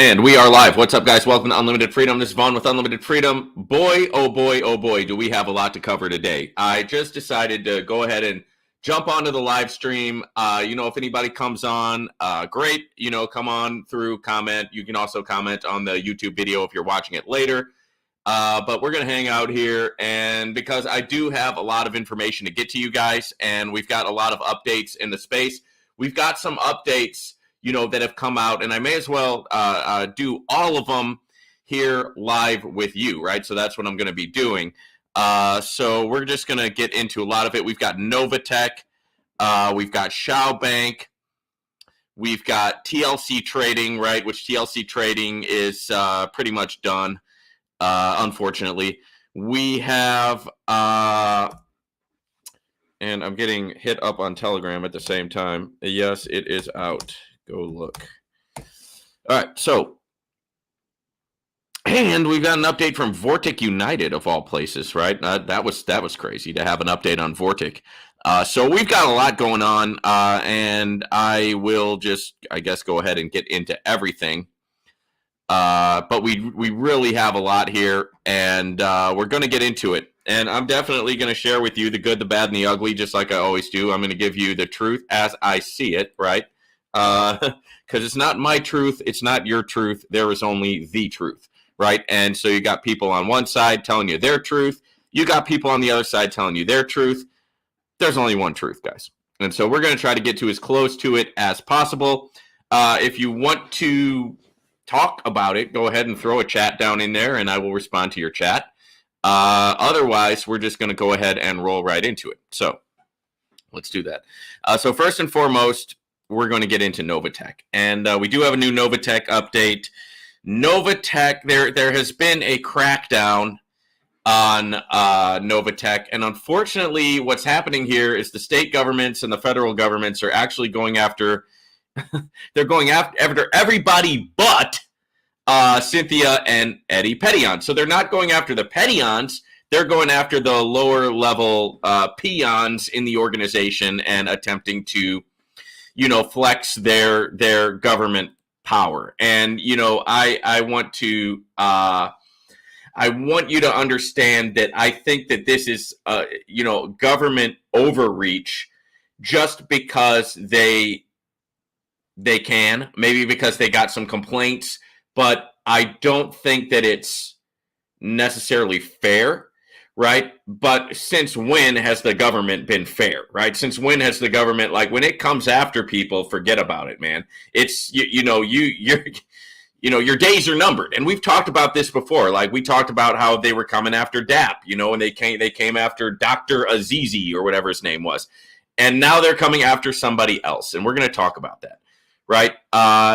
And we are live. What's up, guys? Welcome to Unlimited Freedom. This is Vaughn with Unlimited Freedom. Boy, oh boy, oh boy, do we have a lot to cover today. I just decided to go ahead and jump onto the live stream. If anybody comes on, great. Come on through, comment. You can also comment on the YouTube video if you're watching it later. But we're going to hang out here. And because I do have a lot of information to get to you guys, and we've got a lot of updates in the space, we've got some updates that have come out, and I may as well do all of them here live with you, right? So that's what I'm going to be doing. So we're just going to get into a lot of it. We've got Novatech, we've got Shao Bank, we've got TLC Trading, right? Which TLC Trading is pretty much done, unfortunately. We have, and I'm getting hit up on Telegram at the same time. Yes, it is out. Go look. All right, so, and we've got an update from Vork United of all places, right? That was crazy to have an update on Vork. So we've got a lot going on, and I will just, I guess, go ahead and get into everything. But we really have a lot here, and we're going to get into it. And I'm definitely going to share with you the good, the bad, and the ugly, just like I always do. I'm going to give you the truth as I see it, right? Because it's not my truth, it's not your truth. There is only the truth, right? And so you got people on one side telling you their truth. You got people on the other side telling you their truth. There's only one truth, guys. And so we're going to try to get to as close to it as possible. If you want to talk about it, go ahead and throw a chat down in there, and I will respond to your chat. Otherwise, we're just going to go ahead and roll right into it. So let's do that. So first and foremost, we're going to get into Novatech. And we do have a new Novatech update. Novatech, there has been a crackdown on Novatech. And unfortunately, what's happening here is the state governments and the federal governments are actually going after, they're going after everybody but Cynthia and Eddie Pettion. So they're not going after the Pettions. They're going after the lower level peons in the organization and attempting to flex their government power. And I want you to understand that I think that this is government overreach just because they can, maybe because they got some complaints, but I don't think that it's necessarily fair. Right. But since when has the government been fair? Right. Since when has the government, like, when it comes after people, forget about it, man. It's, your days are numbered. And we've talked about this before. Like, we talked about how they were coming after DAP, and they came after Dr. Azizi or whatever his name was. And now they're coming after somebody else. And we're going to talk about that. Right.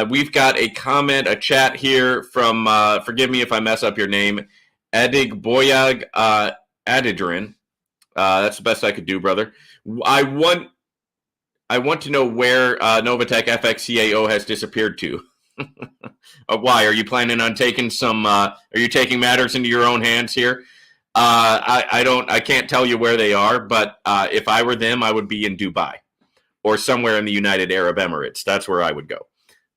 We've got a comment, a chat here from, forgive me if I mess up your name, Edig Boyag, Adidrin. That's the best I could do, brother. I want to know where Novatech FXCAO has disappeared to. Why? Are you planning on taking are you taking matters into your own hands here? I can't tell you where they are, but if I were them, I would be in Dubai or somewhere in the United Arab Emirates. That's where I would go.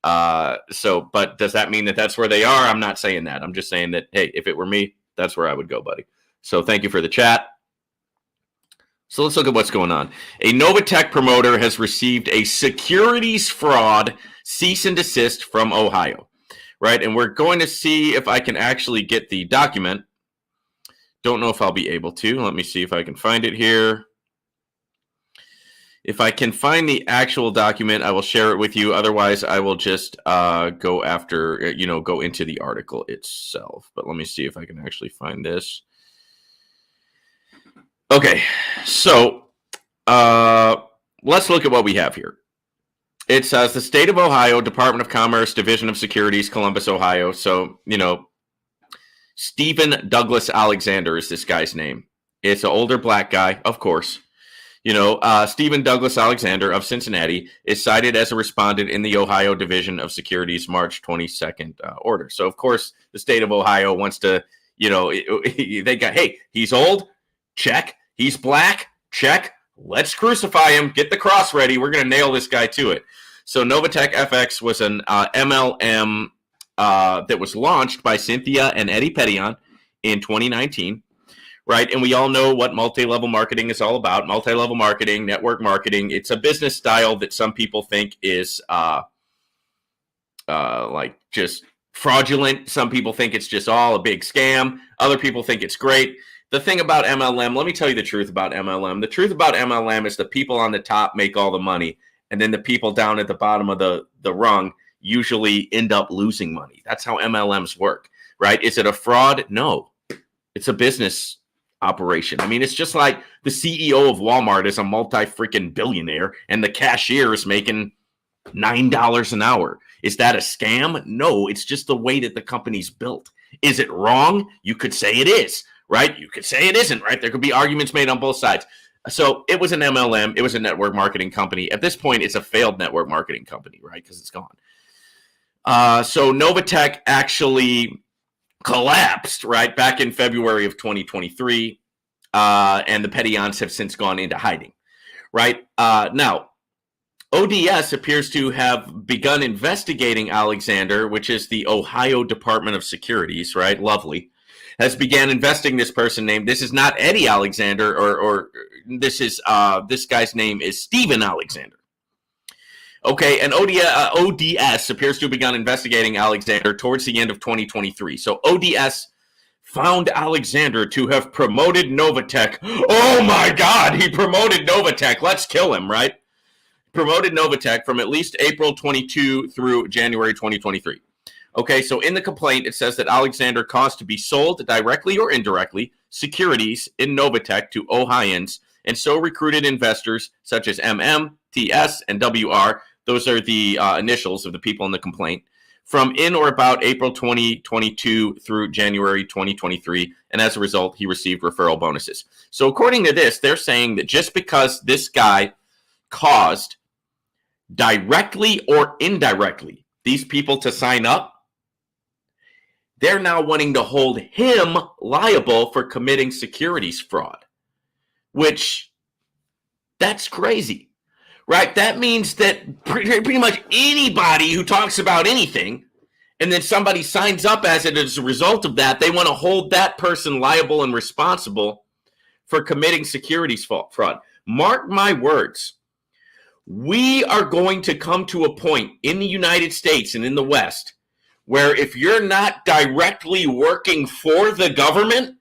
But does that mean that that's where they are? I'm not saying that. I'm just saying that, hey, if it were me, that's where I would go, buddy. So thank you for the chat. So let's look at what's going on. A Novatech promoter has received a securities fraud cease and desist from Ohio, right? And we're going to see if I can actually get the document. Don't know if I'll be able to. Let me see if I can find it here. If I can find the actual document, I will share it with you. Otherwise, I will just go into the article itself. But let me see if I can actually find this. Okay, so let's look at what we have here. It says the State of Ohio, Department of Commerce, Division of Securities, Columbus, Ohio. So, Stephen Douglas Alexander is this guy's name. It's an older black guy, of course. Stephen Douglas Alexander of Cincinnati is cited as a respondent in the Ohio Division of Securities March 22nd order. So, of course, the state of Ohio wants to, they got, hey, he's old, check. He's black, check. Let's crucify him. Get the cross ready. We're going to nail this guy to it. So Novatech FX was an MLM that was launched by Cynthia and Eddie Pettion in 2019. Right. And we all know what multi-level marketing is all about. Multi-level marketing, network marketing. It's a business style that some people think is like just fraudulent. Some people think it's just all a big scam. Other people think it's great. The thing about MLM, let me tell you the truth about MLM. The truth about MLM is the people on the top make all the money. And then the people down at the bottom of the rung usually end up losing money. That's how MLMs work. Right. Is it a fraud? No, it's a business operation. I mean, it's just like the CEO of Walmart is a multi-freaking billionaire and the cashier is making $9 an hour. Is that a scam? No, it's just the way that the company's built. Is it wrong? You could say it is, right? You could say it isn't, right? There could be arguments made on both sides. So it was an MLM. It was a network marketing company. At this point, it's a failed network marketing company, right? Because it's gone. So Novatech actually collapsed, right, back in February of 2023, and the Pettyons have since gone into hiding, right? Now, ODS appears to have begun investigating Alexander, which is the Ohio Department of Securities, right? Lovely. Has began investigating this person named, this is not Eddie Alexander, or this is, this guy's name is Stephen Alexander. Okay, and ODS appears to have begun investigating Alexander towards the end of 2023. So ODS found Alexander to have promoted Novatech. Oh my God, he promoted Novatech. Let's kill him, right? Promoted Novatech from at least April 22 through January 2023. Okay, so in the complaint, it says that Alexander caused to be sold directly or indirectly securities in Novatech to Ohioans, and so recruited investors such as MM, TS, and WR. Those are the initials of the people in the complaint, from in or about April 2022 through January 2023. And as a result, he received referral bonuses. So according to this, they're saying that just because this guy caused directly or indirectly these people to sign up, they're now wanting to hold him liable for committing securities fraud, which that's crazy. Right? That means that pretty much anybody who talks about anything and then somebody signs up as a result of that, they want to hold that person liable and responsible for committing securities fraud. Mark my words. We are going to come to a point in the United States and in the West where if you're not directly working for the government,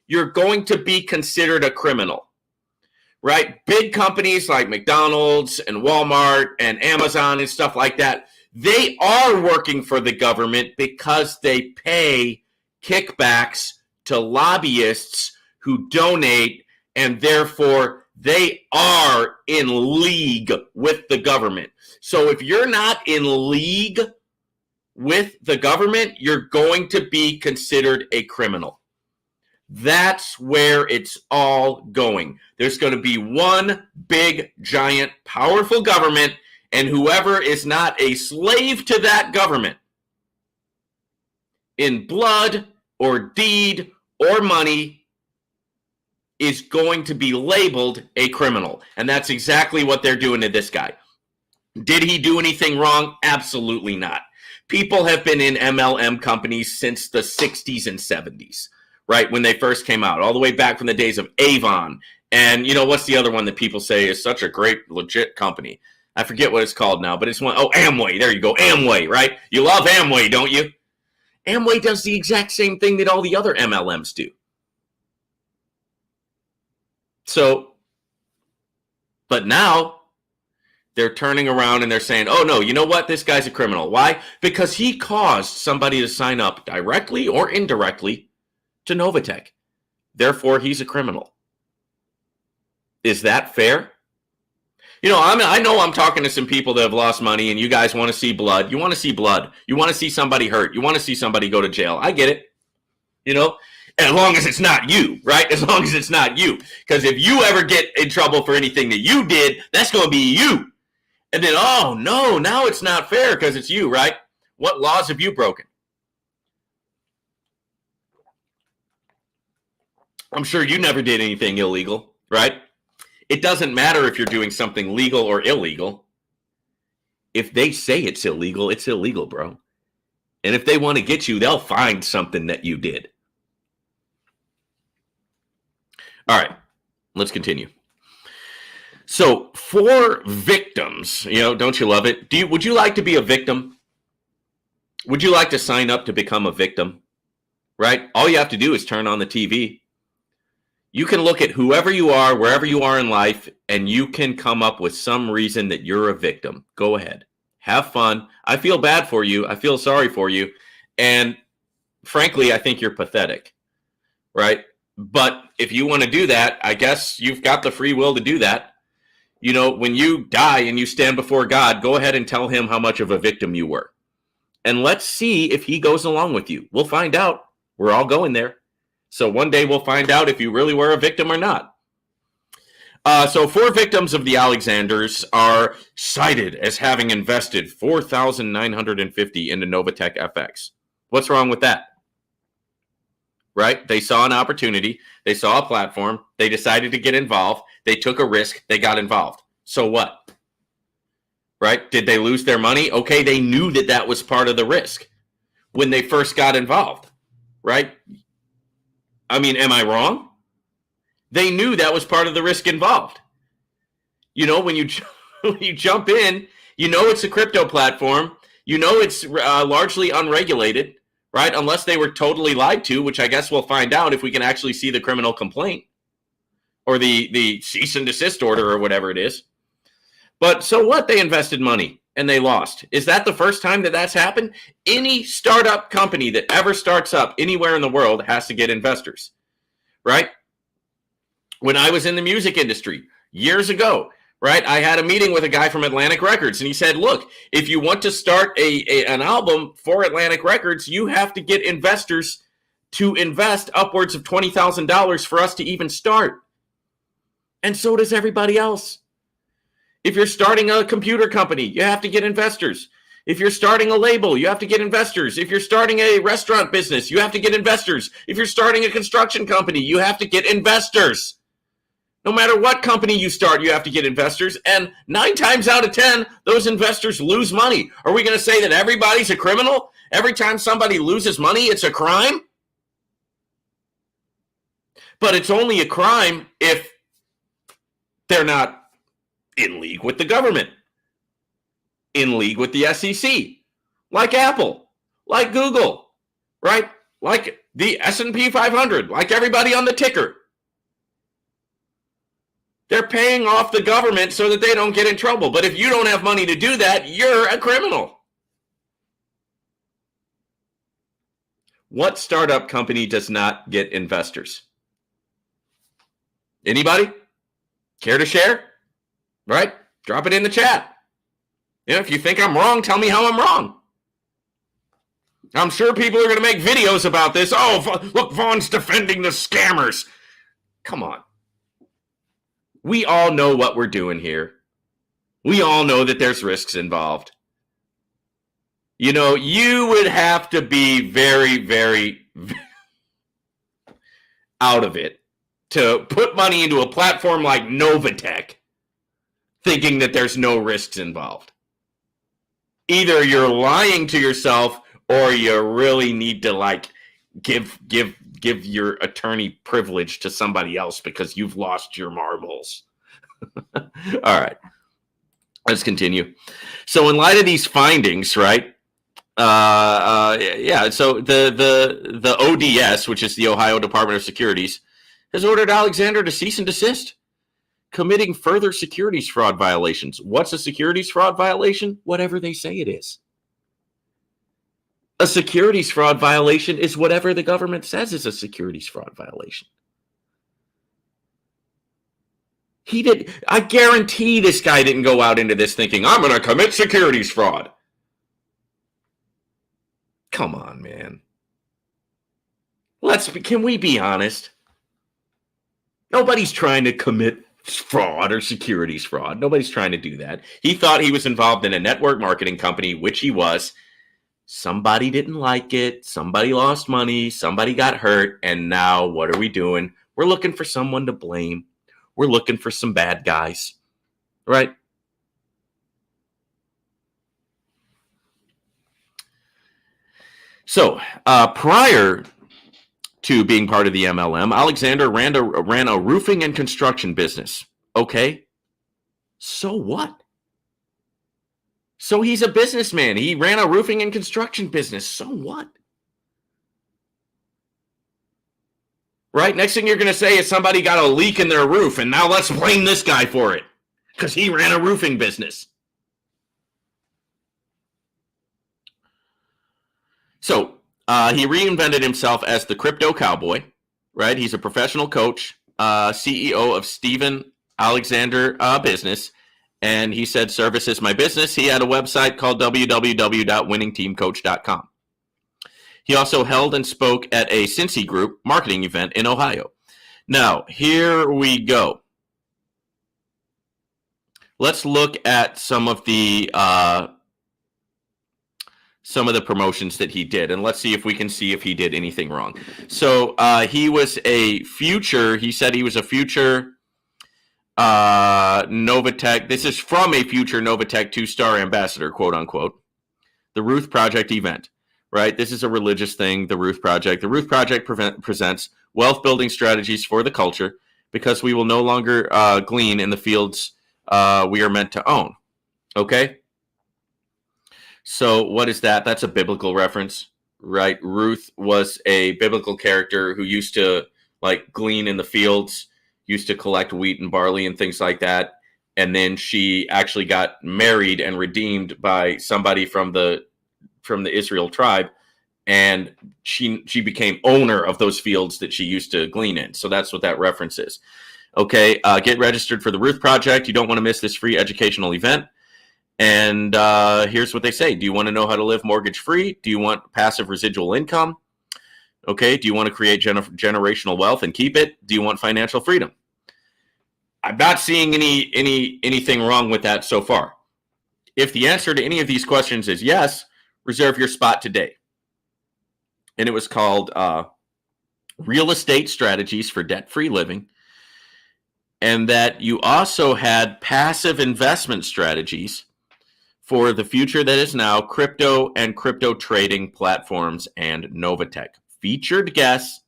you're going to be considered a criminal. Right? Big companies like McDonald's and Walmart and Amazon and stuff like that, they are working for the government because they pay kickbacks to lobbyists who donate, and therefore they are in league with the government. So if you're not in league with the government, you're going to be considered a criminal. That's where it's all going. There's going to be one big, giant, powerful government, and whoever is not a slave to that government in blood or deed or money is going to be labeled a criminal. And that's exactly what they're doing to this guy. Did he do anything wrong? Absolutely not. People have been in MLM companies since the 60s and 70s. Right, when they first came out, all the way back from the days of Avon. And, you know, what's the other one that people say is such a great, legit company? I forget what it's called now, but it's one, Amway. There you go, Amway, right? You love Amway, don't you? Amway does the exact same thing that all the other MLMs do. So, but now they're turning around and they're saying, oh, no, you know what? This guy's a criminal. Why? Because he caused somebody to sign up directly or indirectly to Novatech. Therefore, he's a criminal. Is that fair? You know, I know I'm talking to some people that have lost money, and you guys want to see blood. You want to see blood. You want to see somebody hurt. You want to see somebody go to jail. I get it. You know, as long as it's not you, right? As long as it's not you. Because if you ever get in trouble for anything that you did, that's going to be you. And then, oh, no, now it's not fair because it's you, right? What laws have you broken? I'm sure you never did anything illegal, right? It doesn't matter if you're doing something legal or illegal. If they say it's illegal, bro. And if they want to get you, they'll find something that you did. All right, let's continue. So for victims, don't you love it? Would you like to be a victim? Would you like to sign up to become a victim? Right? All you have to do is turn on the TV. You can look at whoever you are, wherever you are in life, and you can come up with some reason that you're a victim. Go ahead. Have fun. I feel bad for you. I feel sorry for you. And frankly, I think you're pathetic. Right? But if you want to do that, I guess you've got the free will to do that. When you die and you stand before God, go ahead and tell him how much of a victim you were. And let's see if he goes along with you. We'll find out. We're all going there. So one day we'll find out if you really were a victim or not. So 4 victims of the Alexanders are cited as having invested $4,950 into Novatech FX. What's wrong with that? Right? They saw an opportunity. They saw a platform. They decided to get involved. They took a risk. They got involved. So what? Right? Did they lose their money? Okay, they knew that was part of the risk when they first got involved. Right? I mean, am I wrong? They knew that was part of the risk involved. When you jump in, it's a crypto platform. It's largely unregulated, right? Unless they were totally lied to, which I guess we'll find out if we can actually see the criminal complaint or the cease and desist order or whatever it is. But so what? They invested money and they lost. Is that the first time that's happened? Any startup company that ever starts up anywhere in the world has to get investors, right? When I was in the music industry years ago, right, I had a meeting with a guy from Atlantic Records, and he said, look, if you want to start an album for Atlantic Records, you have to get investors to invest upwards of $20,000 for us to even start. And so does everybody else. If you're starting a computer company, you have to get investors. If you're starting a label, you have to get investors. If you're starting a restaurant business, you have to get investors. If you're starting a construction company, you have to get investors. No matter what company you start, you have to get investors. And 9 times out of 10, those investors lose money. Are we going to say that everybody's a criminal? Every time somebody loses money, it's a crime? But it's only a crime if they're not in league with the government, in league with the SEC, like Apple, like Google, right? Like the S&P 500, like everybody on the ticker. They're paying off the government so that they don't get in trouble. But if you don't have money to do that, you're a criminal. What startup company does not get investors? Anybody? Care to share? Right? Drop it in the chat. If you think I'm wrong, tell me how I'm wrong. I'm sure people are going to make videos about this. Oh, look, Vaughn's defending the scammers. Come on. We all know what we're doing here. We all know that there's risks involved. You would have to be very, very out of it to put money into a platform like Novatech thinking that there's no risks involved. Either you're lying to yourself or you really need to give your attorney privilege to somebody else because you've lost your marbles. All right. Let's continue. So in light of these findings, right? So the ODS, which is the Ohio Department of Securities, has ordered Alexander to cease and desist, committing further securities fraud violations. What's a securities fraud violation? Whatever they say it is. A securities fraud violation is whatever the government says is a securities fraud violation. I guarantee this guy didn't go out into this thinking, I'm going to commit securities fraud. Come on, man. Can we be honest? Nobody's trying to commit fraud or securities fraud. Nobody's trying to do that. He thought he was involved in a network marketing company, which he was. Somebody didn't like it. Somebody lost money. Somebody got hurt. And now what are we doing? We're looking for someone to blame. We're looking for some bad guys, right? So prior to being part of the MLM, Alexander ran a roofing and construction business. Okay, so what? So he's a businessman. He ran a roofing and construction business. So what? Right? Next thing you're going to say is somebody got a leak in their roof, and now let's blame this guy for it because he ran a roofing business. So he reinvented himself as the crypto cowboy, right? He's a professional coach, CEO of Steven Alexander Business, and he said, service is my business. He had a website called www.winningteamcoach.com. He also held and spoke at a Cincy Group marketing event in Ohio. Now, here we go. Let's look at some of the promotions that he did, and let's see if we can see if he did anything wrong. So he was a future. He said he was a future Novatech. This is from a future Novatech 2-star ambassador, quote unquote. The Ruth Project event, right? This is a religious thing. The Ruth Project. The Ruth Project presents wealth building strategies for the culture because we will no longer glean in the fields we are meant to own. Okay. So what is that? That's a biblical reference, right? Ruth was a biblical character who used to like glean in the fields, used to collect wheat and barley and things like that. And then she actually got married and redeemed by somebody from the Israel tribe. And she became owner of those fields that she used to glean in. So that's what that reference is. Okay, get registered for the Ruth Project. You don't want to miss this free educational event. And here's what they say. Do you want to know how to live mortgage-free? Do you want passive residual income? Okay, do you want to create generational wealth and keep it? Do you want financial freedom? I'm not seeing anything wrong with that so far. If the answer to any of these questions is yes, reserve your spot today. And it was called Real Estate Strategies for Debt-Free Living. And that you also had passive investment strategies for the future that is now, crypto and crypto trading platforms and Novatech. Featured guest,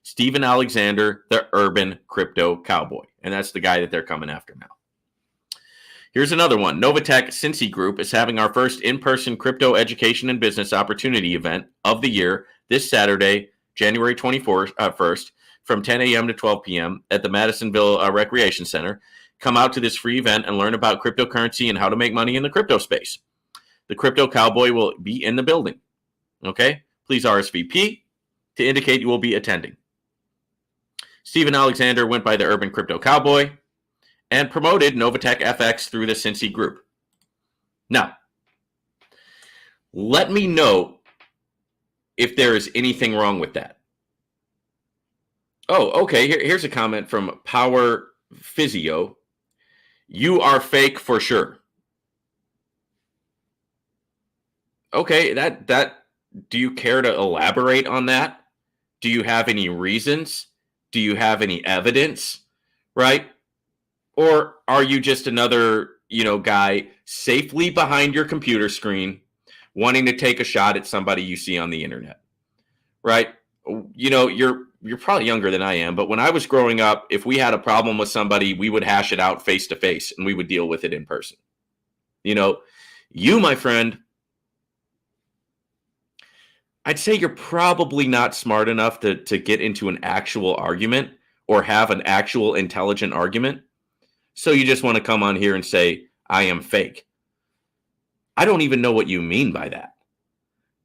Steven Alexander, the urban crypto cowboy. And that's the guy that they're coming after now. Here's another one. Novatech Cincy Group is having our first in-person crypto education and business opportunity event of the year this Saturday, January 21st, from 10 a.m. to 12 p.m. at the Madisonville Recreation Center. Come out to this free event and learn about cryptocurrency and how to make money in the crypto space. The crypto cowboy will be in the building. Okay? Please RSVP to indicate you will be attending. Steven Alexander went by the Urban Crypto Cowboy and promoted Novatech FX through the Cincy Group. Now, let me know if there is anything wrong with that. Oh, okay. Here's a comment from Power Physio. You are fake for sure. Okay, that do you care to elaborate on that? Do you have any reasons? Do you have any evidence? Right? Or are you just another, guy safely behind your computer screen wanting to take a shot at somebody you see on the internet? Right? You're probably younger than I am, but when I was growing up, if we had a problem with somebody, we would hash it out face to face and we would deal with it in person. You, my friend, I'd say you're probably not smart enough to get into an actual argument or have an actual intelligent argument. So you just want to come on here and say, I am fake. I don't even know what you mean by that,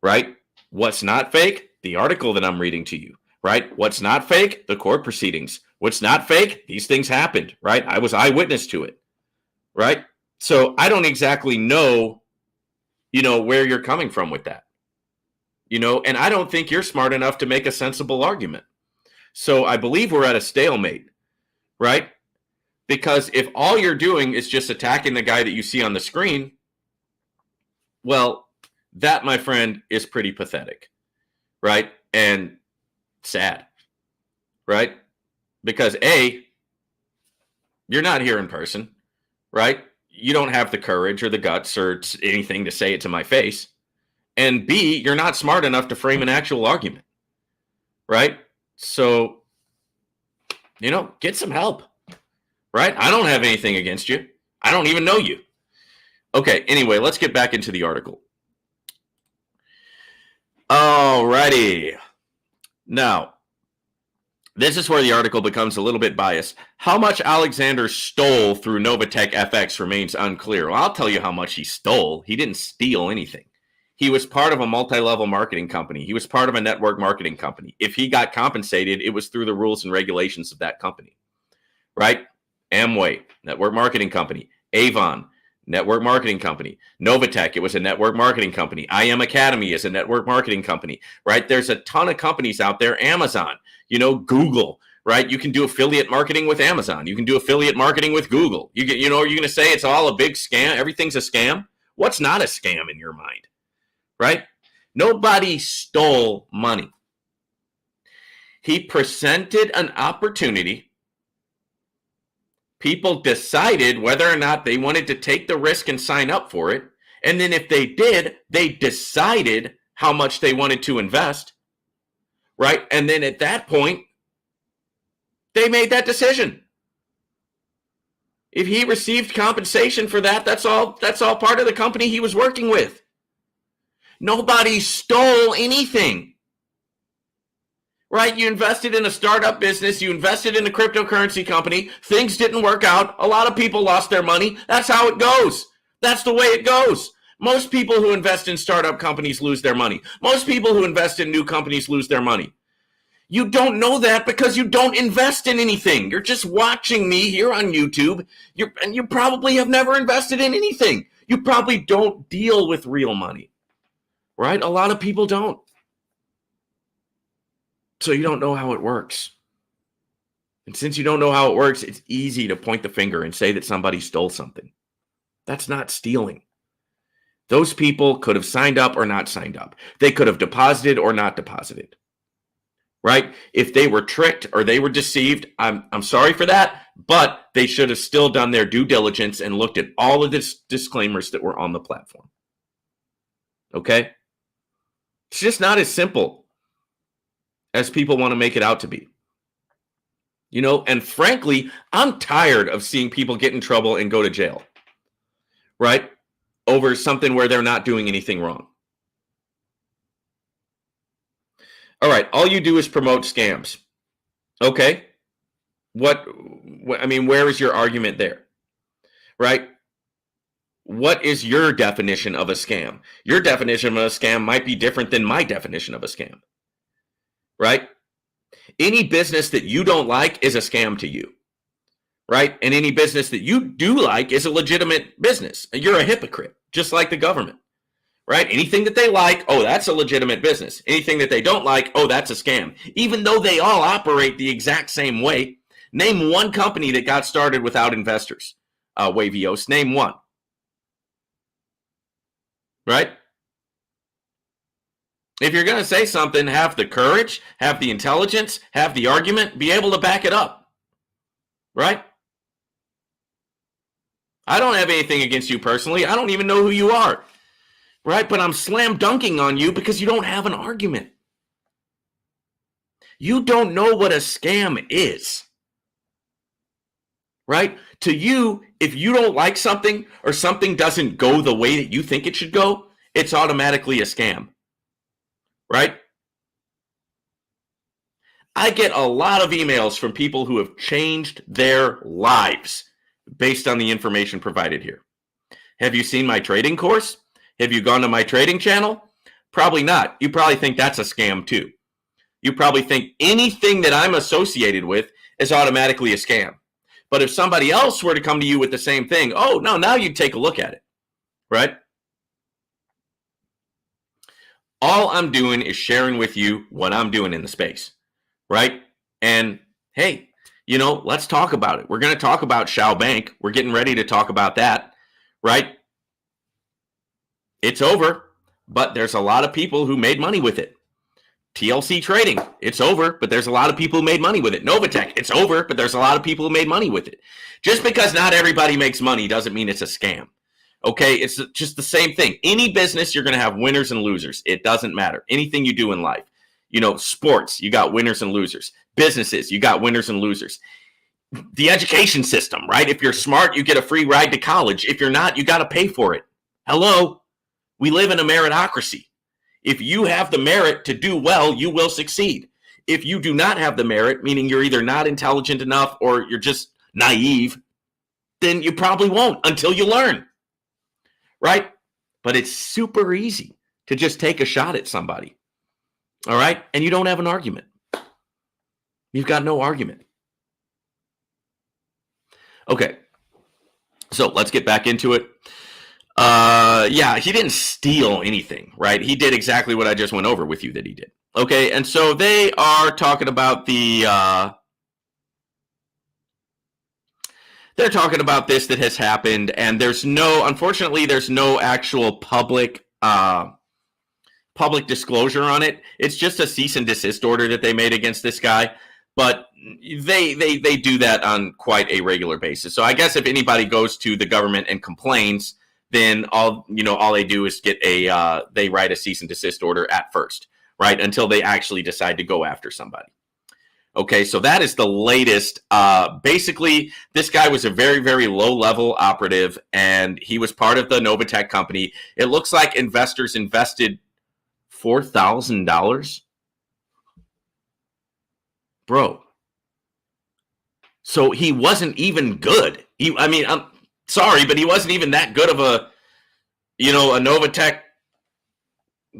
right? What's not fake? The article that I'm reading to you, right? What's not fake? The court proceedings. What's not fake? These things happened, right? I was eyewitness to it, right? So I don't exactly know, where you're coming from with that, and I don't think you're smart enough to make a sensible argument. So I believe we're at a stalemate, right? Because if all you're doing is just attacking the guy that you see on the screen, well, that, my friend, is pretty pathetic, right? And sad, right? Because A, you're not here in person, right? You don't have the courage or the guts or anything to say it to my face. And B, you're not smart enough to frame an actual argument, right? So, get some help, right? I don't have anything against you. I don't even know you. Okay, anyway, let's get back into the article. Alrighty. Now, this is where the article becomes a little bit biased. How much Alexander stole through Novatech FX remains unclear. Well, I'll tell you how much he stole. He didn't steal anything. He was part of a multi-level marketing company. He was part of a network marketing company. If he got compensated, it was through the rules and regulations of that company, right? Amway, network marketing company. Avon, network marketing company. Novatech, it was a network marketing company. IM Academy is a network marketing company, right? There's a ton of companies out there. Amazon, Google, right? You can do affiliate marketing with Amazon. You can do affiliate marketing with Google. Are you going to say it's all a big scam? Everything's a scam? What's not a scam in your mind, right? Nobody stole money. He presented an opportunity. People decided whether or not they wanted to take the risk and sign up for it. And then if they did, they decided how much they wanted to invest, right? And then at that point, they made that decision. If he received compensation for that, that's all part of the company he was working with. Nobody stole anything, right? You invested in a startup business. You invested in a cryptocurrency company. Things didn't work out. A lot of people lost their money. That's how it goes. That's the way it goes. Most people who invest in startup companies lose their money. Most people who invest in new companies lose their money. You don't know that because you don't invest in anything. You're just watching me here on YouTube, and you probably have never invested in anything. You probably don't deal with real money, right? A lot of people don't. So you don't know how it works. And since you don't know how it works, it's easy to point the finger and say that somebody stole something. That's not stealing. Those people could have signed up or not signed up. They could have deposited or not deposited, right? If they were tricked or they were deceived, I'm sorry for that, but they should have still done their due diligence and looked at all of the disclaimers that were on the platform. Okay? It's just not as simple as people want to make it out to be. And frankly, I'm tired of seeing people get in trouble and go to jail, right? Over something where they're not doing anything wrong. All right, all you do is promote scams. Okay. Where is your argument there? Right? What is your definition of a scam? Your definition of a scam might be different than my definition of a scam. Right? Any business that you don't like is a scam to you. Right? And any business that you do like is a legitimate business. You're a hypocrite, just like the government. Right? Anything that they like, oh, that's a legitimate business. Anything that they don't like, oh, that's a scam. Even though they all operate the exact same way. Name one company that got started without investors. Wavios, name one. Right? If you're going to say something, have the courage, have the intelligence, have the argument, be able to back it up. Right? I don't have anything against you personally. I don't even know who you are. Right? But I'm slam dunking on you because you don't have an argument. You don't know what a scam is. Right? To you, if you don't like something or something doesn't go the way that you think it should go, it's automatically a scam. Right? I get a lot of emails from people who have changed their lives based on the information provided here. Have you seen my trading course? Have you gone to my trading channel? Probably not. You probably think that's a scam too. You probably think anything that I'm associated with is automatically a scam. But if somebody else were to come to you with the same thing, oh, no, now you'd take a look at it. Right? All I'm doing is sharing with you what I'm doing in the space, right? And hey, let's talk about it. We're going to talk about Shao Bank. We're getting ready to talk about that, right? It's over, but there's a lot of people who made money with it. TLC Trading, it's over, but there's a lot of people who made money with it. Novatech, it's over, but there's a lot of people who made money with it. Just because not everybody makes money doesn't mean it's a scam. Okay, it's just the same thing. Any business, you're going to have winners and losers. It doesn't matter. Anything you do in life, sports, you got winners and losers. Businesses, you got winners and losers. The education system, right? If you're smart, you get a free ride to college. If you're not, you got to pay for it. Hello? We live in a meritocracy. If you have the merit to do well, you will succeed. If you do not have the merit, meaning you're either not intelligent enough or you're just naive, then you probably won't until you learn, right? But it's super easy to just take a shot at somebody, all right? And you don't have an argument. You've got no argument. Okay, so let's get back into it. Yeah, he didn't steal anything, right? He did exactly what I just went over with you that he did. Okay, and so they are talking about they're talking about this that has happened, and unfortunately, there's no actual public disclosure on it. It's just a cease and desist order that they made against this guy, but they do that on quite a regular basis. So I guess if anybody goes to the government and complains, then all they do is get they write a cease and desist order at first, right? Until they actually decide to go after somebody. Okay, so that is the latest. Basically, this guy was a very, very low-level operative, and he was part of the Novatech company. It looks like investors invested $4,000. Bro. So he wasn't even good. I'm sorry, but he wasn't even that good of a Novatech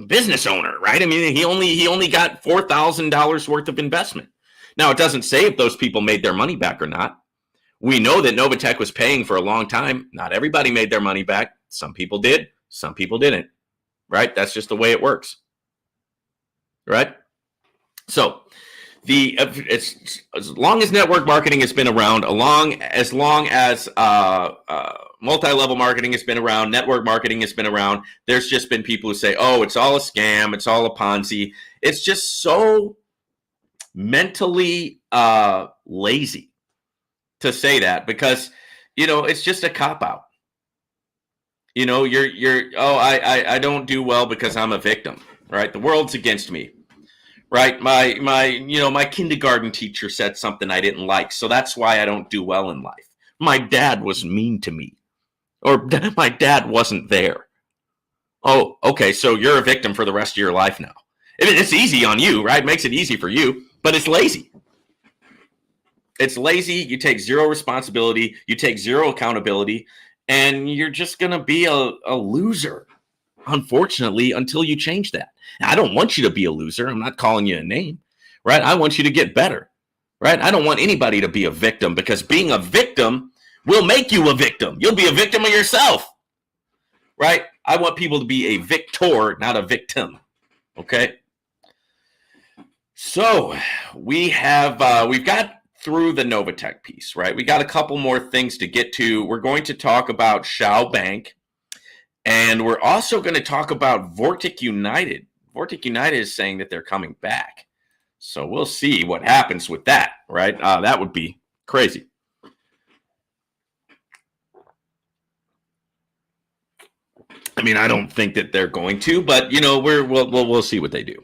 business owner, right? I mean, he only got $4,000 worth of investment. Now, it doesn't say if those people made their money back or not. We know that Novatech was paying for a long time. Not everybody made their money back. Some people did. Some people didn't, right? That's just the way it works, right? So it's as long as network marketing has been around, as long as multi-level marketing has been around, network marketing has been around, there's just been people who say, oh, it's all a scam, it's all a Ponzi. It's just so mentally lazy to say that, because it's just a cop-out. I don't do well because I'm a victim, right? The world's against me, right? My kindergarten teacher said something I didn't like, so that's why I don't do well in life. My dad was mean to me, or my dad wasn't there. Oh, okay, so you're a victim for the rest of your life now. It's easy on you, right? It makes it easy for you, but it's lazy. It's lazy. You take zero responsibility. You take zero accountability, and you're just going to be a loser, unfortunately, until you change that. Now, I don't want you to be a loser. I'm not calling you a name, right? I want you to get better, right? I don't want anybody to be a victim, because being a victim will make you a victim. You'll be a victim of yourself, right? I want people to be a victor, not a victim, okay? So we've got through the Novatech piece, right? We got a couple more things to get to. We're going to talk about Shao Bank, and we're also going to talk about Vork United. Vork United is saying that they're coming back. So we'll see what happens with that, right? That would be crazy. I mean, I don't think that they're going to, but we'll see what they do.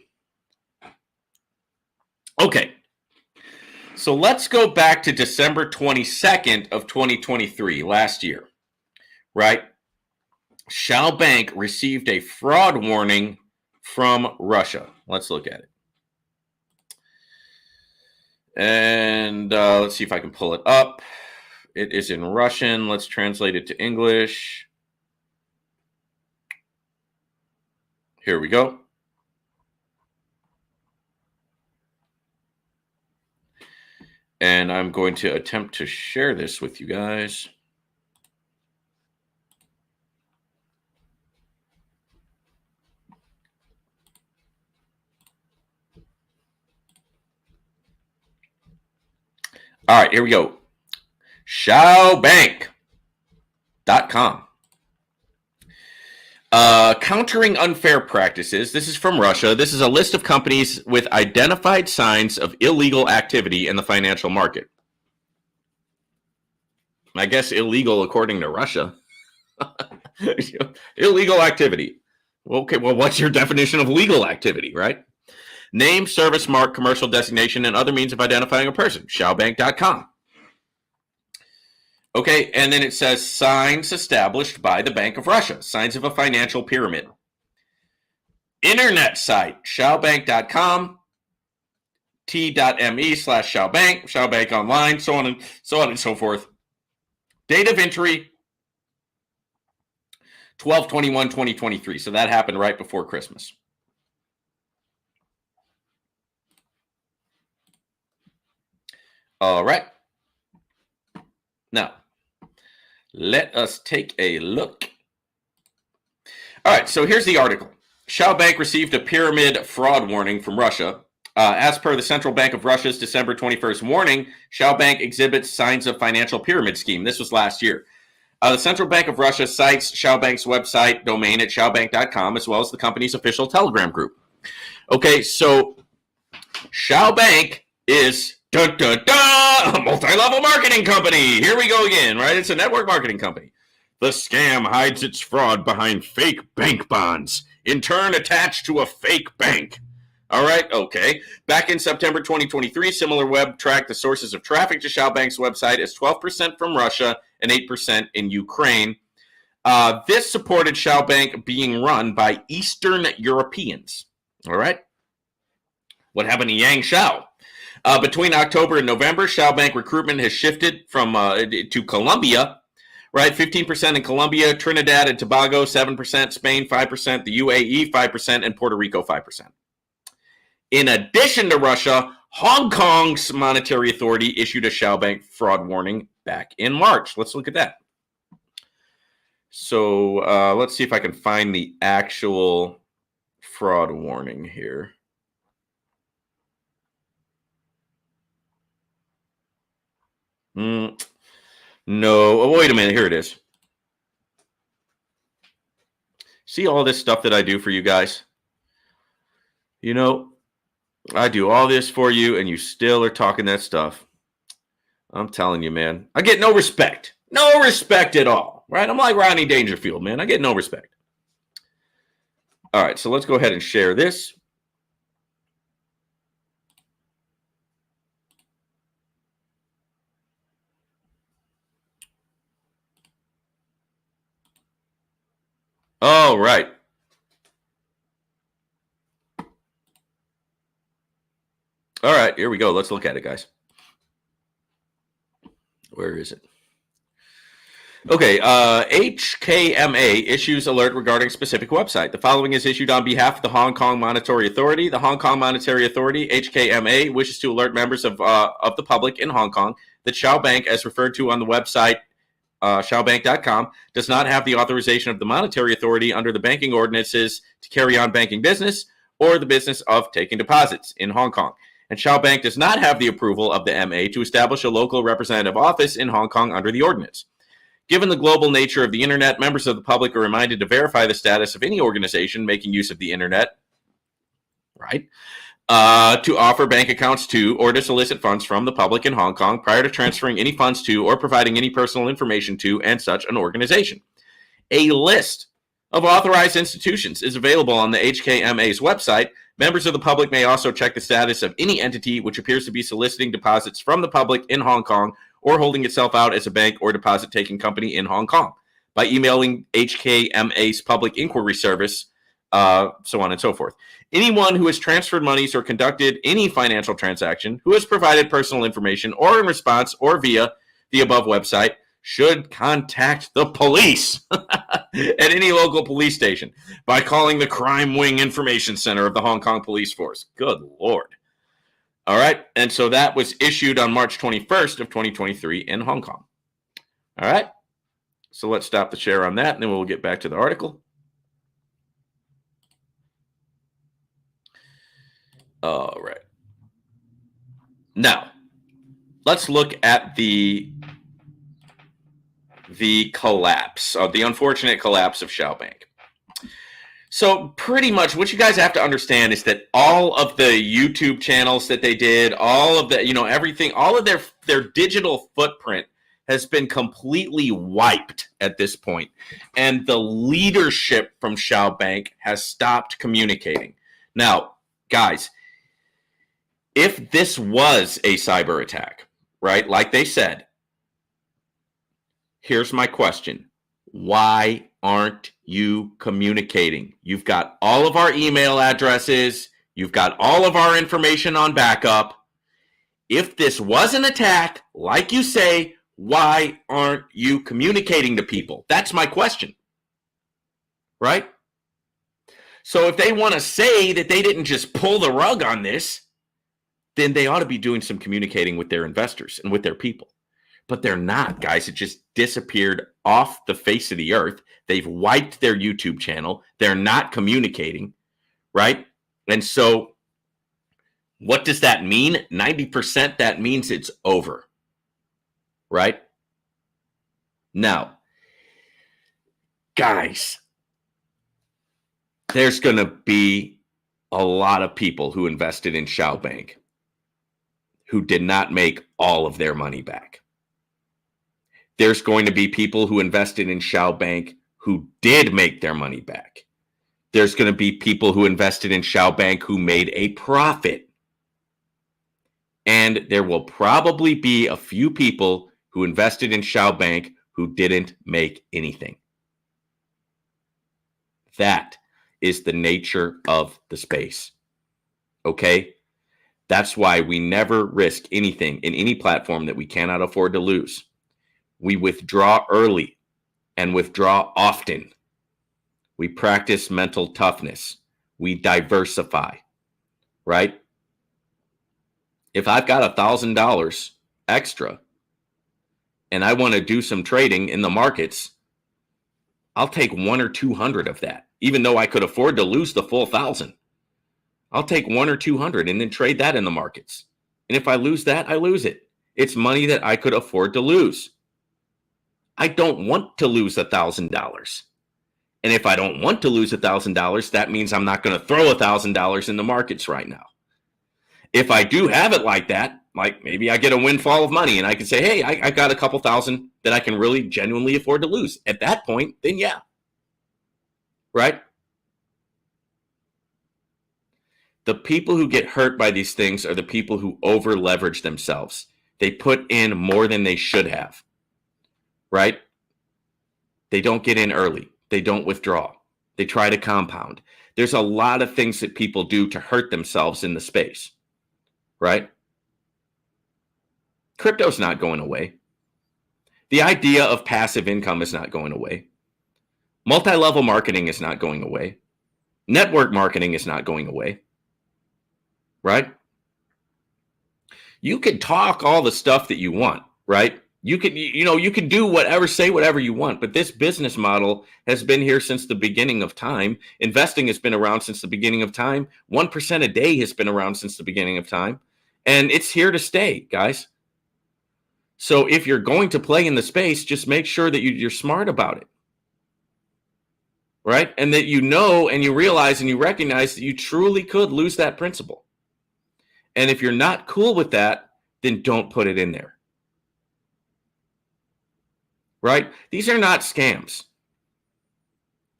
Okay, so let's go back to December 22nd of 2023, last year, right? Shia Bank received a fraud warning from Russia. Let's look at it. And let's see if I can pull it up. It is in Russian. Let's translate it to English. Here we go. And I'm going to attempt to share this with you guys. All right, here we go. ShaoBank.com. Countering unfair practices. This is from Russia. This is a list of companies with identified signs of illegal activity in the financial market. I guess illegal according to Russia. Illegal activity. Okay, well, what's your definition of legal activity, right? Name, service, mark, commercial designation, and other means of identifying a person. ShaoBank.com. Okay, and then it says signs established by the Bank of Russia, signs of a financial pyramid. Internet site, ShaoBank.com, t.me/ShaoBank, ShaoBank online, so on and so forth. Date of entry, 12/21/2023. So that happened right before Christmas. All right. Now, let us take a look. All right, so here's the article. Shao Bank received a pyramid fraud warning from Russia. As per the Central Bank of Russia's December 21st warning, Shao Bank exhibits signs of financial pyramid scheme. This was last year. The Central Bank of Russia cites Shao Bank's website domain at shaobank.com, as well as the company's official Telegram group. Okay, so Shao Bank is a multi-level marketing company. Here we go again, right? It's a network marketing company. The scam hides its fraud behind fake bank bonds, in turn attached to a fake bank. All right, okay. Back in September 2023, SimilarWeb tracked the sources of traffic to Shao Bank's website as 12% from Russia and 8% in Ukraine. This supported Shao Bank being run by Eastern Europeans. All right. What happened to Yang Shao? Between October and November, Shao Bank recruitment has shifted from to Colombia, right? 15% in Colombia, Trinidad and Tobago, 7%, Spain, 5%, the UAE, 5%, and Puerto Rico, 5%. In addition to Russia, Hong Kong's monetary authority issued a Shao Bank fraud warning back in March. Let's look at that. So let's see if I can find the actual fraud warning here. No. Oh, wait a minute. Here it is. See all this stuff that I do for you guys? You know, I do all this for you, and you still are talking that stuff. I'm telling you, man. I get no respect. No respect at all, right? I'm like Rodney Dangerfield, man. I get no respect. All right, so let's go ahead and share this. All right. All right, here we go. Let's look at it, guys. Where is it? Okay, HKMA issues alert regarding specific website. The following is issued on behalf of the Hong Kong Monetary Authority. The Hong Kong Monetary Authority, HKMA, wishes to alert members of the public in Hong Kong that Shao Bank, as referred to on the website ShaoBank.com, does not have the authorization of the Monetary Authority under the banking ordinances to carry on banking business or the business of taking deposits in Hong Kong. And Shao Bank does not have the approval of the MA to establish a local representative office in Hong Kong under the ordinance. Given the global nature of the internet, members of the public are reminded to verify the status of any organization making use of the internet, right, to offer bank accounts to or to solicit funds from the public in Hong Kong prior to transferring any funds to or providing any personal information to and such an organization. A list of authorized institutions is available on the HKMA's website. Members of the public may also check the status of any entity which appears to be soliciting deposits from the public in Hong Kong or holding itself out as a bank or deposit-taking company in Hong Kong by emailing HKMA's public inquiry service, so on and so forth. Anyone who has transferred monies or conducted any financial transaction, who has provided personal information or in response or via the above website, should contact the police at any local police station by calling the Crime Wing Information Center of the Hong Kong Police Force. Good Lord. All right, and so that was issued on March 21st of 2023 in Hong Kong. All right, so let's stop the share on that, and then we'll get back to the article. All right. Now, let's look at the collapse, the unfortunate collapse of Shao Bank. So pretty much what you guys have to understand is that all of the YouTube channels that they did, all of the, everything, all of their digital footprint has been completely wiped at this point, and the leadership from Shao Bank has stopped communicating. Now, guys, if this was a cyber attack, right, like they said, here's my question. Why aren't you communicating? You've got all of our email addresses. You've got all of our information on backup. If this was an attack, like you say, why aren't you communicating to people? That's my question. Right? So if they want to say that they didn't just pull the rug on this, then they ought to be doing some communicating with their investors and with their people. But they're not, guys. It just disappeared off the face of the earth. They've wiped their YouTube channel. They're not communicating, right? And so what does that mean? 90%, that means it's over, right? Now, guys, there's going to be a lot of people who invested in Shao Bank who did not make all of their money back. There's going to be people who invested in Shao Bank who did make their money back. There's going to be people who invested in Shao Bank who made a profit. And there will probably be a few people who invested in Shao Bank who didn't make anything. That is the nature of the space. Okay? That's why we never risk anything in any platform that we cannot afford to lose. We withdraw early and withdraw often. We practice mental toughness. We diversify, right? If I've got $1,000 extra and I want to do some trading in the markets, I'll take 100 or 200 of that, even though I could afford to lose the full 1,000. I'll take 100 or 200 and then trade that in the markets. And if I lose that, I lose it. It's money that I could afford to lose. I don't want to lose $1,000. And if I don't want to lose $1,000, that means I'm not going to throw $1,000 in the markets right now. If I do have it like that, like maybe I get a windfall of money and I can say, hey, I got a couple thousand that I can really genuinely afford to lose. At that point, then yeah. Right? The people who get hurt by these things are the people who over leverage themselves. They put in more than they should have. Right? They don't get in early. They don't withdraw. They try to compound. There's a lot of things that people do to hurt themselves in the space. Right? Crypto's not going away. The idea of passive income is not going away. Multi-level marketing is not going away. Network marketing is not going away. Right? You can talk all the stuff that you want, right? You can do whatever, say whatever you want, but this business model has been here since the beginning of time. Investing has been around since the beginning of time. 1% a day has been around since the beginning of time, and it's here to stay, guys. So if you're going to play in the space, just make sure that you're smart about it, right? And that you know and you realize and you recognize that you truly could lose that principal. And if you're not cool with that, then don't put it in there. Right? These are not scams.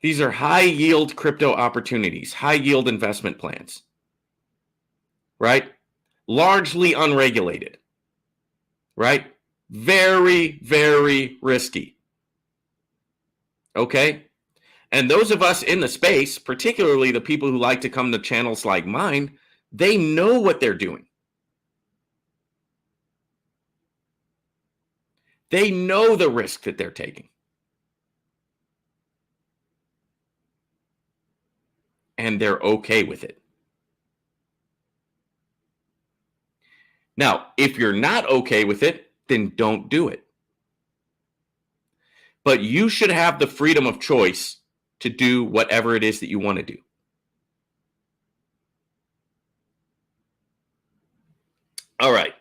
These are high yield crypto opportunities, high yield investment plans. Right? Largely unregulated. Right? Very, very risky. Okay? And those of us in the space, particularly the people who like to come to channels like mine, they know what they're doing. They know the risk that they're taking. And they're okay with it. Now, if you're not okay with it, then don't do it. But you should have the freedom of choice to do whatever it is that you want to do. All right.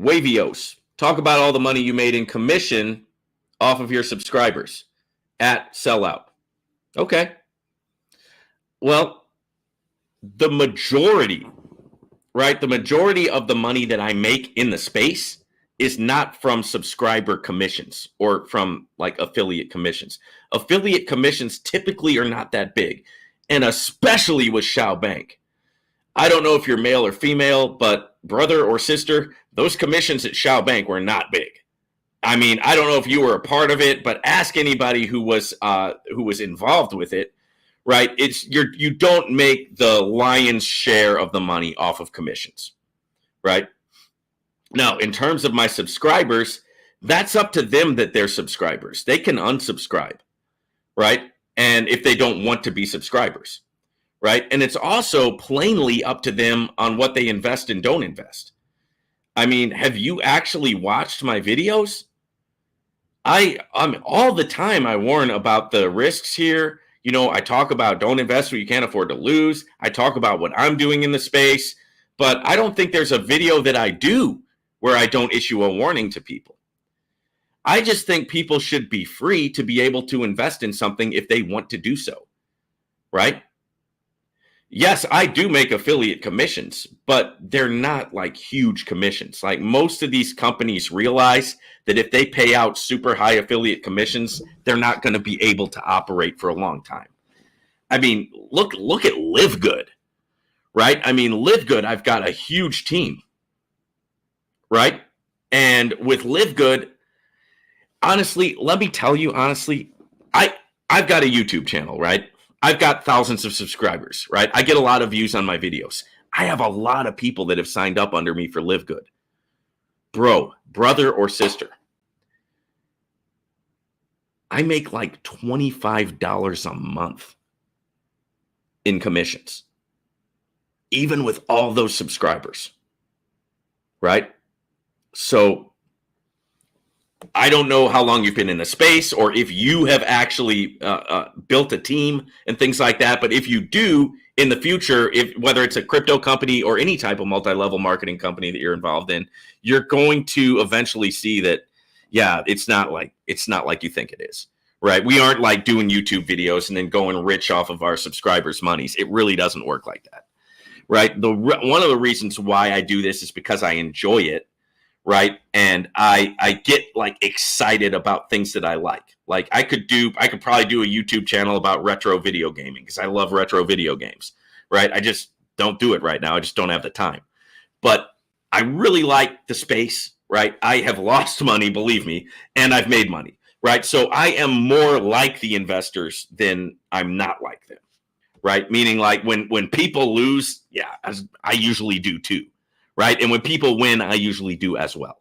Wavios. Talk about all the money you made in commission off of your subscribers at sellout. Okay. Well, the majority, right? The majority of the money that I make in the space is not from subscriber commissions or from like affiliate commissions. Affiliate commissions typically are not that big, and especially with Shao Bank. I don't know if you're male or female, but brother or sister, those commissions at Shao Bank were not big. I mean, I don't know if you were a part of it, but ask anybody who was involved with it. Right? You don't make the lion's share of the money off of commissions. Right? Now, in terms of my subscribers, that's up to them that they're subscribers. They can unsubscribe, right? And if they don't want to be subscribers, right? And it's also plainly up to them on what they invest and don't invest. I mean, have you actually watched my videos? I'm all the time I warn about the risks here. You know, I talk about don't invest where you can't afford to lose. I talk about what I'm doing in the space, but I don't think there's a video that I do where I don't issue a warning to people. I just think people should be free to be able to invest in something if they want to do so, right? Yes, I do make affiliate commissions, but they're not like huge commissions. Like most of these companies realize that if they pay out super high affiliate commissions, they're not going to be able to operate for a long time. I mean, look at Live Good, right? I mean, Live Good, I've got a huge team. Right? And with Live Good, honestly, let me tell you honestly, I've got a YouTube channel, right? I've got thousands of subscribers, right? I get a lot of views on my videos. I have a lot of people that have signed up under me for Live Good. Bro, brother or sister, I make like $25 a month in commissions, even with all those subscribers, right? So I don't know how long you've been in the space or if you have actually built a team and things like that. But if you do in the future, whether it's a crypto company or any type of multi-level marketing company that you're involved in, you're going to eventually see that, yeah, it's not like you think it is, right? We aren't like doing YouTube videos and then going rich off of our subscribers' monies. It really doesn't work like that, right? One of the reasons why I do this is because I enjoy it. Right. And I get like excited about things that I like. Like I could probably do a YouTube channel about retro video gaming because I love retro video games. Right. I just don't do it right now. I just don't have the time. But I really like the space. Right. I have lost money, believe me, and I've made money. Right. So I am more like the investors than I'm not like them. Right. Meaning like when people lose, yeah, I usually do too. Right. And when people win, I usually do as well.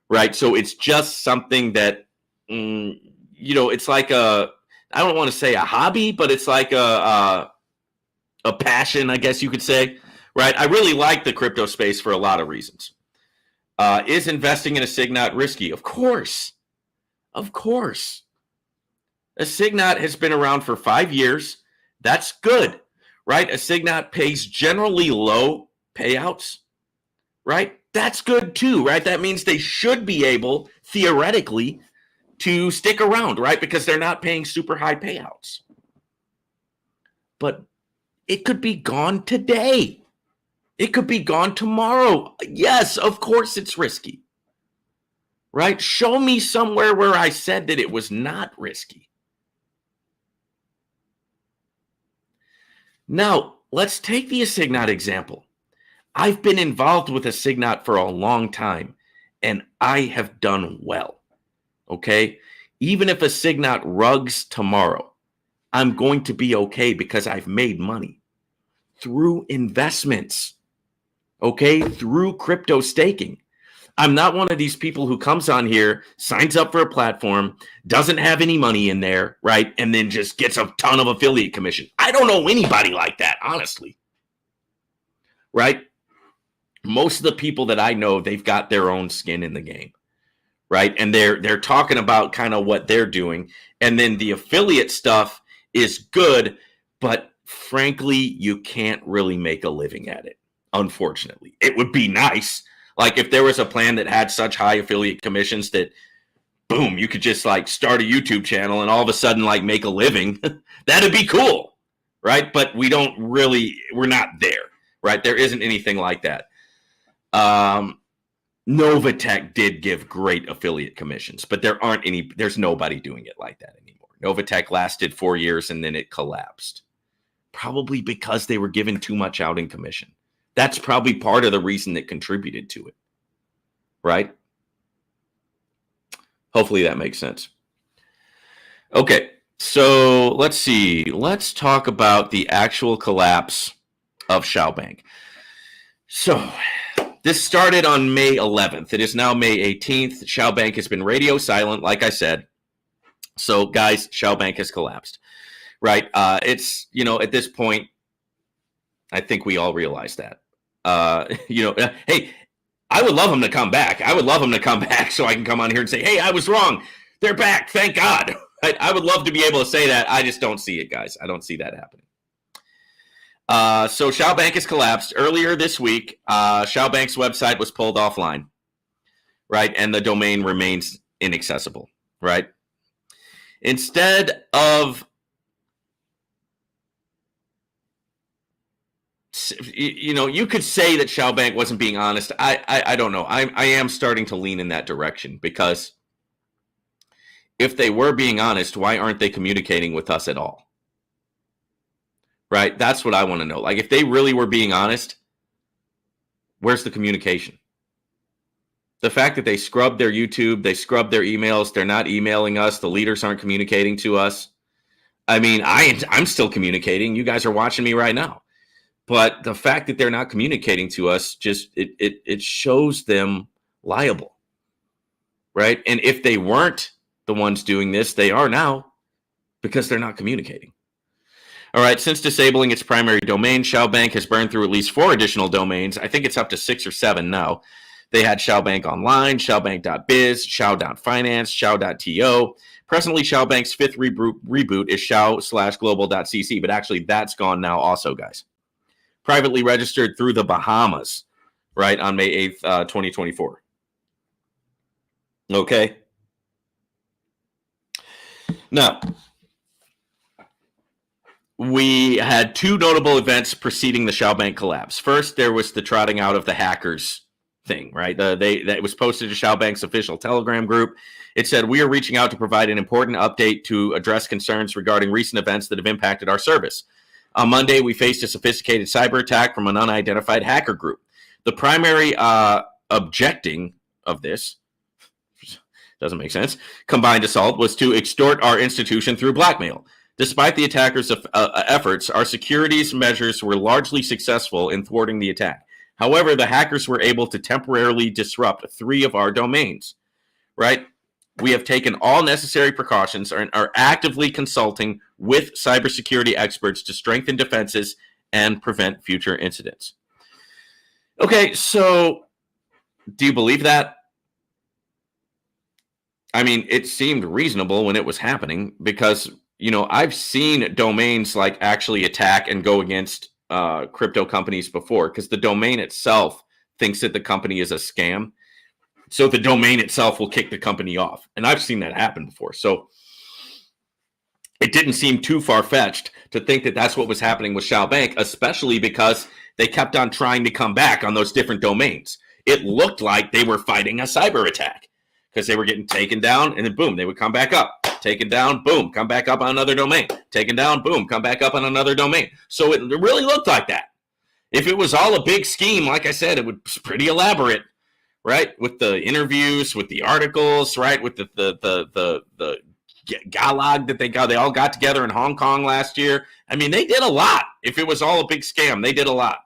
Right. So it's just something that, it's like I don't want to say a hobby, but it's like a passion, I guess you could say. Right. I really like the crypto space for a lot of reasons. Is investing in a Signat risky? Of course. Of course. A Signat has been around for 5 years. That's good. Right. A Signat pays generally low payouts. Right? That's good too, right? That means they should be able, theoretically, to stick around, right? Because they're not paying super high payouts. But it could be gone today. It could be gone tomorrow. Yes, of course it's risky. Right? Show me somewhere where I said that it was not risky. Now, let's take the Assignat example. I've been involved with Assignat for a long time, and I have done well, okay? Even if Assignat rugs tomorrow, I'm going to be okay because I've made money through investments, okay? Through crypto staking. I'm not one of these people who comes on here, signs up for a platform, doesn't have any money in there, right? And then just gets a ton of affiliate commission. I don't know anybody like that, honestly, right? Most of the people that I know, they've got their own skin in the game, right? And they're talking about kind of what they're doing. And then the affiliate stuff is good, but frankly, you can't really make a living at it, unfortunately. It would be nice. Like if there was a plan that had such high affiliate commissions that, boom, you could just like start a YouTube channel and all of a sudden like make a living, that'd be cool, right? But we're not there, right? There isn't anything like that. Novatech did give great affiliate commissions, but there's nobody doing it like that anymore. Novatech lasted 4 years and then it collapsed. Probably because they were given too much out in commission. That's probably part of the reason that contributed to it. Right? Hopefully that makes sense. Okay, so let's see. Let's talk about the actual collapse of Shao Bank. So this started on May 11th. It is now May 18th. Shao Bank has been radio silent, like I said. So, guys, Shao Bank has collapsed. Right? It's, at this point, I think we all realize that. Hey, I would love them to come back. I would love them to come back so I can come on here and say, hey, I was wrong. They're back. Thank God. I would love to be able to say that. I just don't see it, guys. I don't see that happening. So Shao Bank has collapsed. Earlier this week, Shao Bank's website was pulled offline, right? And the domain remains inaccessible, right? Instead of, you could say that Shao Bank wasn't being honest. I don't know. I am starting to lean in that direction because if they were being honest, why aren't they communicating with us at all? Right? That's what I want to know. Like, if they really were being honest, where's the communication? The fact that they scrubbed their YouTube, they scrubbed their emails, they're not emailing us, the leaders aren't communicating to us. I mean, I'm still communicating. You guys are watching me right now. But the fact that they're not communicating to us, just it shows them liable. Right? And if they weren't the ones doing this, they are now, because they're not communicating. All right, since disabling its primary domain, Shao Bank has burned through at least 4 additional domains. I think it's up to 6 or 7 now. They had Shao Bank Online, ShaoBank.biz, Shao.finance, Shao.to. Presently, Shao Bank's 5th reboot is Shao/global.cc, but actually that's gone now also, guys. Privately registered through the Bahamas, right, on May 8th, 2024. Okay. Now, we had 2 notable events preceding the Shao Bank collapse. First, there was the trotting out of the hackers thing, right? That was posted to Shao Bank's official Telegram group. It said, we are reaching out to provide an important update to address concerns regarding recent events that have impacted our service. On Monday, we faced a sophisticated cyber attack from an unidentified hacker group. The primary objecting of this, doesn't make sense, combined assault was to extort our institution through blackmail. Despite the attackers' efforts, our security measures were largely successful in thwarting the attack. However, the hackers were able to temporarily disrupt 3 of our domains, right? We have taken all necessary precautions and are actively consulting with cybersecurity experts to strengthen defenses and prevent future incidents. Okay, so do you believe that? I mean, it seemed reasonable when it was happening because, I've seen domains like actually attack and go against crypto companies before because the domain itself thinks that the company is a scam. So the domain itself will kick the company off. And I've seen that happen before. So it didn't seem too far-fetched to think that that's what was happening with Shao Bank, especially because they kept on trying to come back on those different domains. It looked like they were fighting a cyber attack because they were getting taken down and then boom, they would come back up. Taken down, boom, come back up on another domain. Taken down, boom, come back up on another domain. So it really looked like that. If it was all a big scheme, like I said, it was pretty elaborate, right? With the interviews, with the articles, right? With the galag that they all got together in Hong Kong last year. I mean, they did a lot. If it was all a big scam, they did a lot.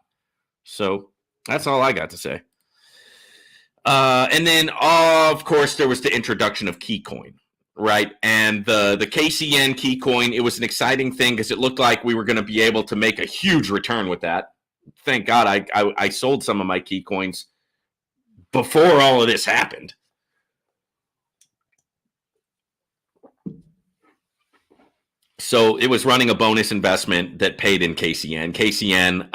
So that's all I got to say. And then, of course, there was the introduction of KeyCoin. Right. And the KCN key coin, it was an exciting thing because it looked like we were going to be able to make a huge return with that. Thank God I sold some of my key coins before all of this happened. So it was running a bonus investment that paid in KCN. KCN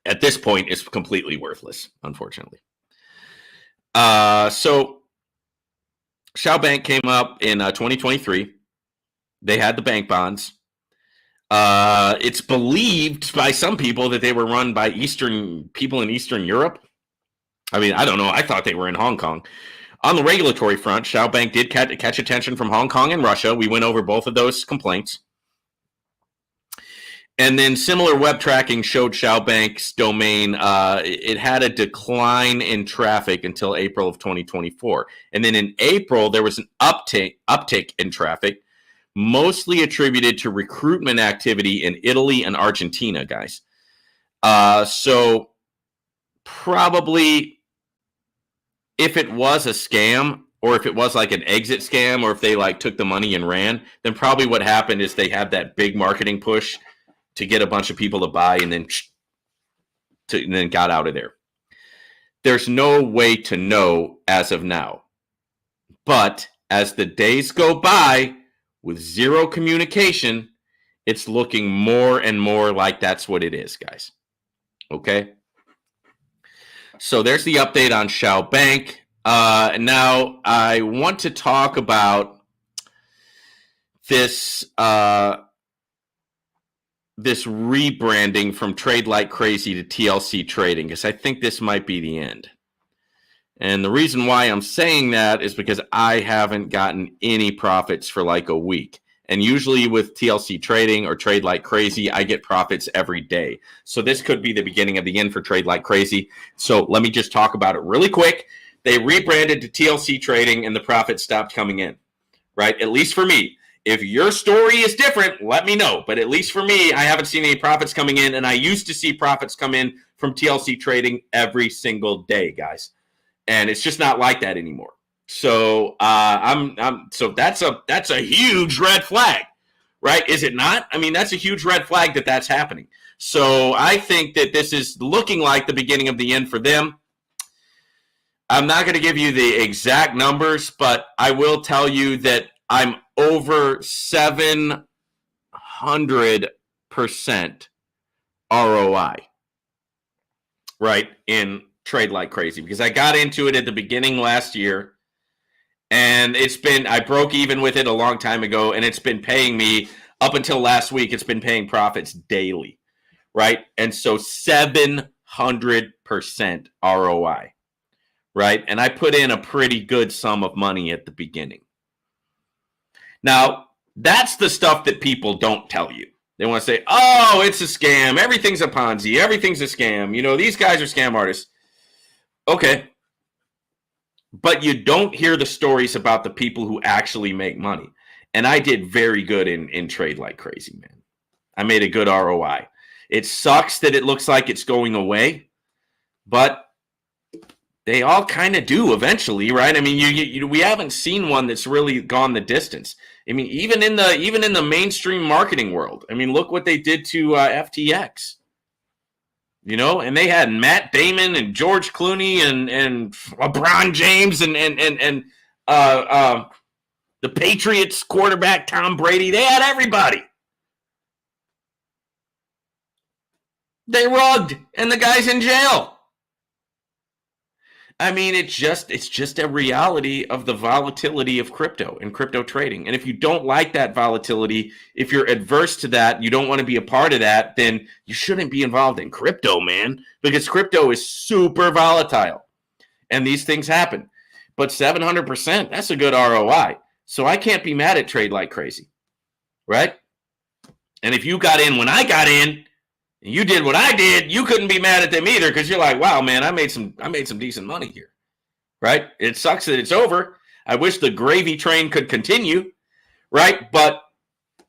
at this point is completely worthless, unfortunately. So Shao Bank came up in 2023. They had the bank bonds. It's believed by some people that they were run by people in Eastern Europe. I mean, I don't know. I thought they were in Hong Kong. On the regulatory front, Shao Bank did catch attention from Hong Kong and Russia. We went over both of those complaints. And then similar web tracking showed Shao Bank's domain. It had a decline in traffic until April of 2024. And then in April, there was an uptick in traffic, mostly attributed to recruitment activity in Italy and Argentina, guys. So probably if it was a scam, or if it was like an exit scam, or if they like took the money and ran, then probably what happened is they had that big marketing push to get a bunch of people to buy and then got out of there. There's no way to know as of now. But as the days go by with zero communication, it's looking more and more like that's what it is, guys. Okay? So there's the update on Shao Bank. Now, I want to talk about this this rebranding from Trade Like Crazy to TLC Trading, because I think this might be the end. And the reason why I'm saying that is because I haven't gotten any profits for like a week. And usually with TLC Trading or Trade Like Crazy, I get profits every day. So this could be the beginning of the end for Trade Like Crazy. So let me just talk about it really quick. They rebranded to TLC Trading and the profits stopped coming in, right? At least for me. If your story is different, let me know. But at least for me, I haven't seen any profits coming in. And I used to see profits come in from TLC Trading every single day, guys. And it's just not like that anymore. So so that's a huge red flag, right? Is it not? I mean, that's a huge red flag that that's happening. So I think that this is looking like the beginning of the end for them. I'm not going to give you the exact numbers, but I will tell you that I'm over 700% ROI, right, in Trade Like Crazy, because I got into it at the beginning last year, and I broke even with it a long time ago, and it's been paying me up until last week. It's been paying profits daily, right? And so 700% ROI, right? And I put in a pretty good sum of money at the beginning. Now, that's the stuff that people don't tell you. They want to say, oh, it's a scam. Everything's a Ponzi. Everything's a scam. You know, these guys are scam artists. Okay. But you don't hear the stories about the people who actually make money. And I did very good in Trade Like Crazy, man. I made a good ROI. It sucks that it looks like it's going away, but they all kind of do eventually, right? I mean, we haven't seen one that's really gone the distance. I mean, even in the mainstream marketing world. I mean, look what they did to FTX. You know, and they had Matt Damon and George Clooney and LeBron James and the Patriots quarterback Tom Brady. They had everybody. They rugged, and the guy's in jail. I mean, it's just a reality of the volatility of crypto and crypto trading. And if you don't like that volatility, if you're adverse to that, you don't want to be a part of that, then you shouldn't be involved in crypto, man, because crypto is super volatile and these things happen. But 700%, that's a good ROI. So I can't be mad at Trade Like Crazy, right? And if you got in when I got in, you did what I did, you couldn't be mad at them either, because you're like, wow, man, I made some decent money here, right? It sucks that it's over. I wish the gravy train could continue, right? But,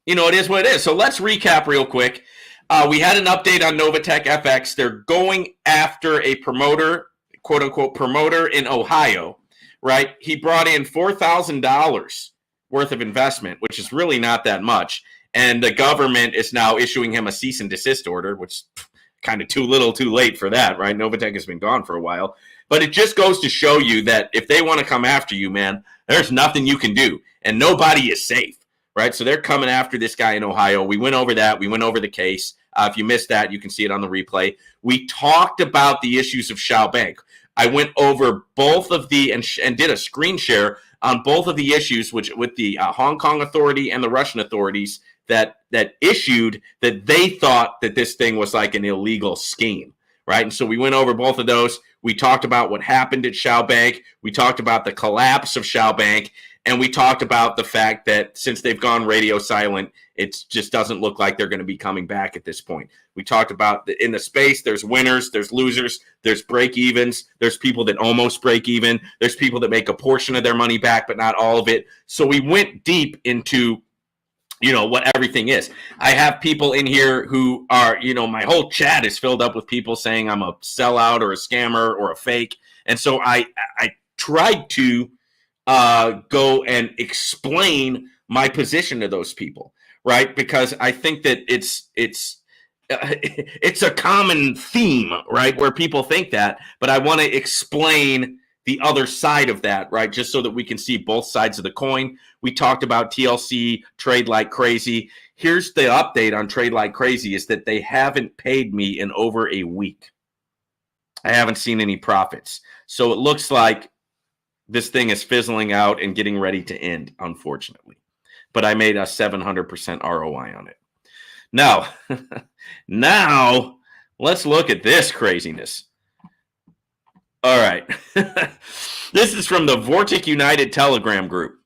you know, it is what it is. So let's recap real quick. We had an update on Novatech FX. They're going after a promoter, quote unquote promoter in Ohio, right? He brought in $4,000 worth of investment, which is really not that much. And the government is now issuing him a cease and desist order, which kind of too little, too late for that, right? Novatech has been gone for a while. But it just goes to show you that if they want to come after you, man, there's nothing you can do. And nobody is safe, right? So they're coming after this guy in Ohio. We went over that. We went over the case. If you missed that, you can see it on the replay. We talked about the issues of Shao Bank. I went over both of the and did a screen share on both of the issues, which with the Hong Kong authority and the Russian authorities that issued that they thought that this thing was like an illegal scheme, right? And so we went over both of those. We talked about what happened at Shao Bank. We talked about the collapse of Shao Bank. And we talked about the fact that since they've gone radio silent, it just doesn't look like they're going to be coming back at this point. We talked about in the space, there's winners, there's losers, there's break evens, there's people that almost break even, there's people that make a portion of their money back, but not all of it. So we went deep into, what everything is. I have people in here who are, my whole chat is filled up with people saying I'm a sellout or a scammer or a fake. And so I tried to go and explain my position to those people, right? Because I think that it's a common theme, right? Where people think that, but I want to explain the other side of that, right? Just so that we can see both sides of the coin. We talked about TLC Trade Like Crazy. Here's the update on Trade Like Crazy is that they haven't paid me in over a week. I haven't seen any profits. So it looks like this thing is fizzling out and getting ready to end, unfortunately. But I made a 700% ROI on it. Now, let's look at this craziness. All right. This is from the Vork United Telegram group.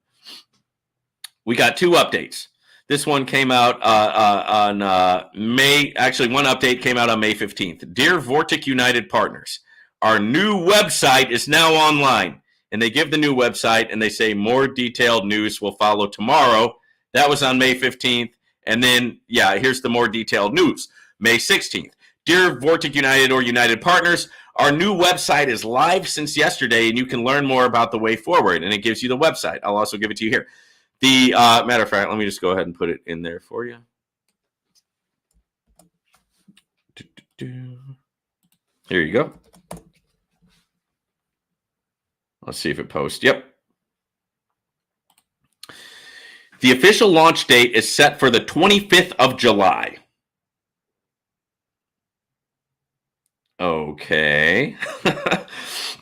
We got two updates. This one came out on May. Actually, one update came out on May 15th. Dear Vork United partners, our new website is now online. And they give the new website and they say more detailed news will follow tomorrow. That was on May 15th. And then, here's the more detailed news. May 16th. Dear Vork United or United Partners, our new website is live since yesterday and you can learn more about the way forward. And it gives you the website. I'll also give it to you here. The matter of fact, let me just go ahead and put it in there for you. Here you go. Let's see if it posts. Yep. The official launch date is set for the 25th of July. Okay.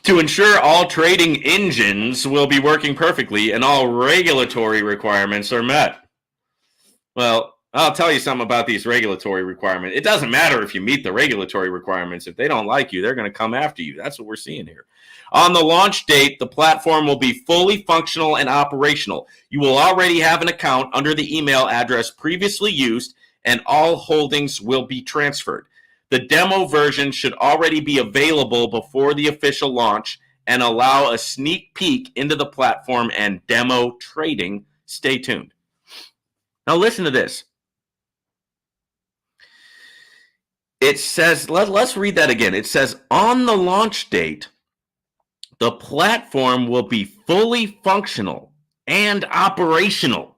To ensure all trading engines will be working perfectly and all regulatory requirements are met. Well, I'll tell you something about these regulatory requirements. It doesn't matter if you meet the regulatory requirements. If they don't like you, they're going to come after you. That's what we're seeing here. On the launch date, the platform will be fully functional and operational. You will already have an account under the email address previously used, and all holdings will be transferred. The demo version should already be available before the official launch and allow a sneak peek into the platform and demo trading. Stay tuned. Now listen to this. It says, let's read that again. It says, on the launch date, the platform will be fully functional and operational.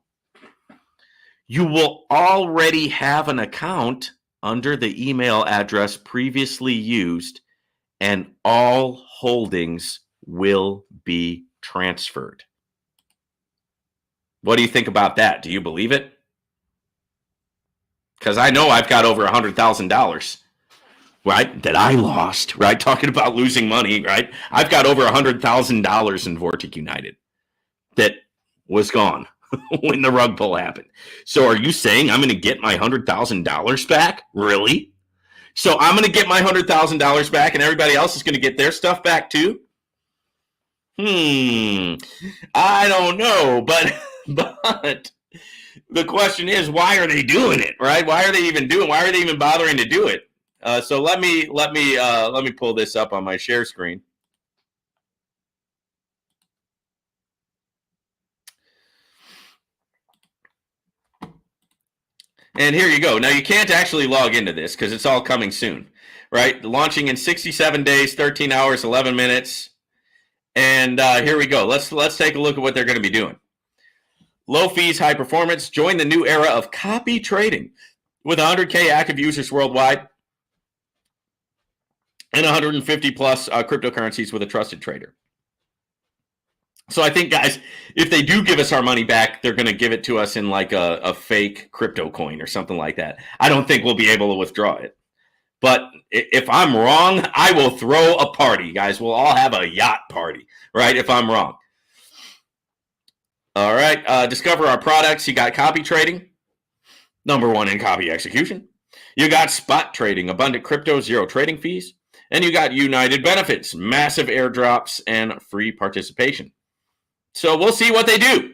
You will already have an account under the email address previously used, and all holdings will be transferred. What do you think about that? Do you believe it? Because I know I've got over $100,000, right, that I lost, right? Talking about losing money, right? I've got over $100,000 in Vork United that was gone when the rug pull happened. So are you saying I'm going to get my $100,000 back? Really? So I'm going to get my $100,000 back and everybody else is going to get their stuff back too? I don't know, but the question is, why are they doing it, right? Why are they even bothering to do it? So let me pull this up on my share screen. And here you go. Now you can't actually log into this because it's all coming soon, right? Launching in 67 days, 13 hours, 11 minutes. And here we go. Let's take a look at what they're going to be doing. Low fees, high performance. Join the new era of copy trading with 100K active users worldwide and 150 plus cryptocurrencies with a trusted trader. So I think, guys, if they do give us our money back, they're going to give it to us in like a fake crypto coin or something like that. I don't think we'll be able to withdraw it. But if I'm wrong, I will throw a party, guys. We'll all have a yacht party, right, if I'm wrong. All right, discover our products. You got copy trading, #1 in copy execution. You got spot trading, abundant crypto, zero trading fees. And you got United benefits, massive airdrops, and free participation. So we'll see what they do.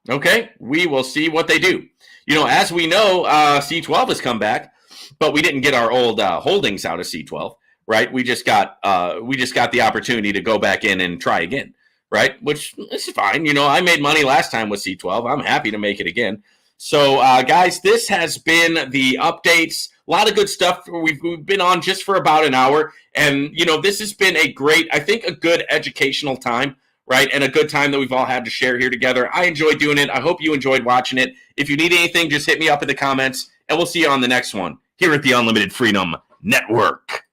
Okay, we will see what they do. As we know, C12 has come back, but we didn't get our old holdings out of C12, right? We just got the opportunity to go back in and try again, right? Which is fine. I made money last time with C12. I'm happy to make it again. So, guys, this has been the updates. A lot of good stuff. We've been on just for about an hour, and this has been a good educational time, right? And a good time that we've all had to share here together. I enjoyed doing it. I hope you enjoyed watching it. If you need anything, just hit me up in the comments, and we'll see you on the next one here at the Unlimited Freedom Network.